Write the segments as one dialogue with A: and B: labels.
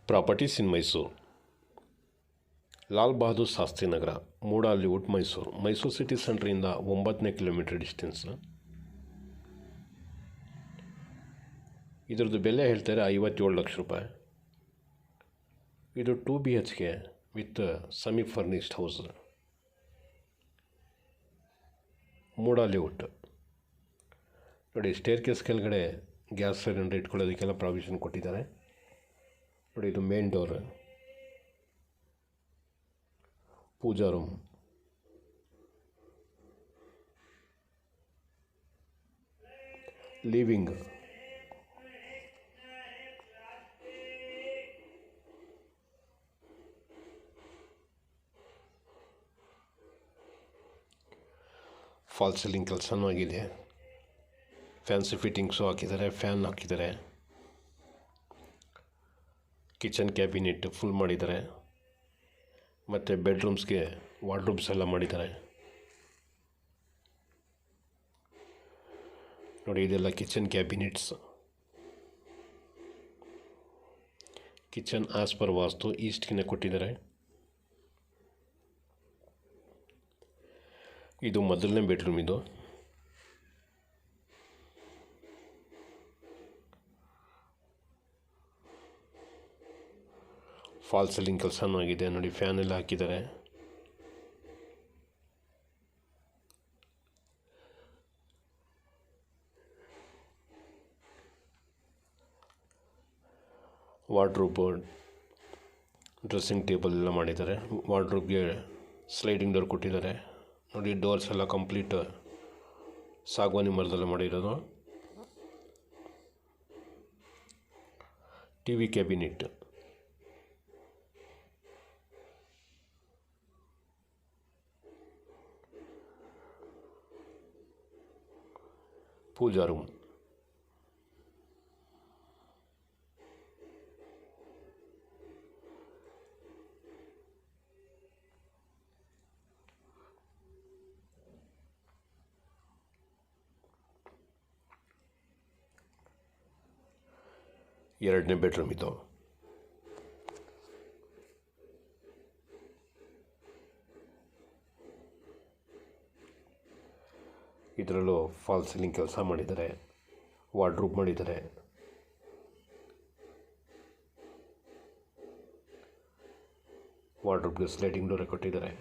A: Properties in Mysuru. Lal Bahadur Shastri Nagar, MUDA layout, Mysuru. Mysuru city ಸೆಂಟ್ರಿಂದ 9ನೇ kilometre distance. ಇದರದ್ದು ಬೆಲೆ ಹೇಳ್ತಾರೆ 57 ಲಕ್ಷ ರೂಪಾಯಿ. ಇದು 2 BHK with semi furnished house, MUDA layout. ನೋಡಿ, ಸ್ಟೇರ್ ಕೇಸ್ ಕೆಳಗಡೆ ಗ್ಯಾಸ್ ಸಿಲಿಂಡರ್ ಇಟ್ಕೊಳ್ಳೋದಕ್ಕೆಲ್ಲ ಪ್ರಾವಿಷನ್ ಕೊಟ್ಟಿದ್ದಾರೆ. ನೋಡಿ, ಇದು main door, puja room, living, false ceiling ಕೆಲಸನೂ ಆಗಿದೆ. ಫ್ಯಾನ್ಸಿ ಫಿಟ್ಟಿಂಗ್ಸು ಹಾಕಿದ್ದಾರೆ, ಫ್ಯಾನ್ ಹಾಕಿದ್ದಾರೆ. ಕಿಚನ್ ಕ್ಯಾಬಿನೆಟ್ ಫುಲ್ ಮಾಡಿದ್ದಾರೆ. ಮತ್ತು ಬೆಡ್ರೂಮ್ಸ್ಗೆ ವಾರ್ಡ್ರೂಬ್ಸ್ ಎಲ್ಲ ಮಾಡಿದ್ದಾರೆ. ನೋಡಿ, ಇದೆಲ್ಲ kitchen cabinets. Kitchen as per ವಾಸ್ತು ಈಸ್ಟ್ಗಿನ ಕೊಟ್ಟಿದ್ದಾರೆ. ಇದು ಮೊದಲನೇ ಬೆಡ್ರೂಮ್. ಇದು ಫಾಲ್ ಸೀಲಿಂಗ್ ಕೆಲಸನೂ ಆಗಿದೆ. ನೋಡಿ, ಫ್ಯಾನ್ ಎಲ್ಲ ಹಾಕಿದ್ದಾರೆ. ವಾರ್ಡ್ರೋಬ್, ಡ್ರೆಸ್ಸಿಂಗ್ ಟೇಬಲ್ ಎಲ್ಲ ಮಾಡಿದ್ದಾರೆ. ವಾರ್ಡ್ರೋಬ್ಗೆ ಸ್ಲೈಡಿಂಗ್ ಡೋರ್ ಕೊಟ್ಟಿದ್ದಾರೆ. ನೋಡಿ, ಡೋರ್ಸ್ ಎಲ್ಲ ಕಂಪ್ಲೀಟ್ ಸಾಗವಾನಿ ಮರದಲ್ಲ ಮಾಡಿರೋದು. TV ಕ್ಯಾಬಿನೆಟ್, ಪೂಜಾ ರೂಮ್, ಎರಡನೇ ಬೆಡ್ರೂಮ್. ಇದು ಇದರಲ್ಲೂ ಫಾಲ್ ಸೀಲಿಂಗ್ ಕೆಲಸ ಮಾಡಿದ್ದಾರೆ, ವಾರ್ಡ್ರೋಬ್ ಮಾಡಿದ್ದಾರೆ. ವಾರ್ಡ್ರೋಬ್ಗೆ ಸ್ಲೈಡಿಂಗ್ ಡೋರ್ ಕೊಟ್ಟಿದ್ದಾರೆ.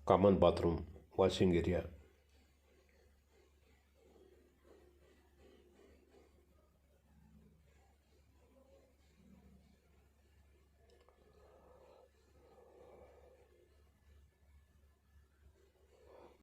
A: Common bathroom, washing area.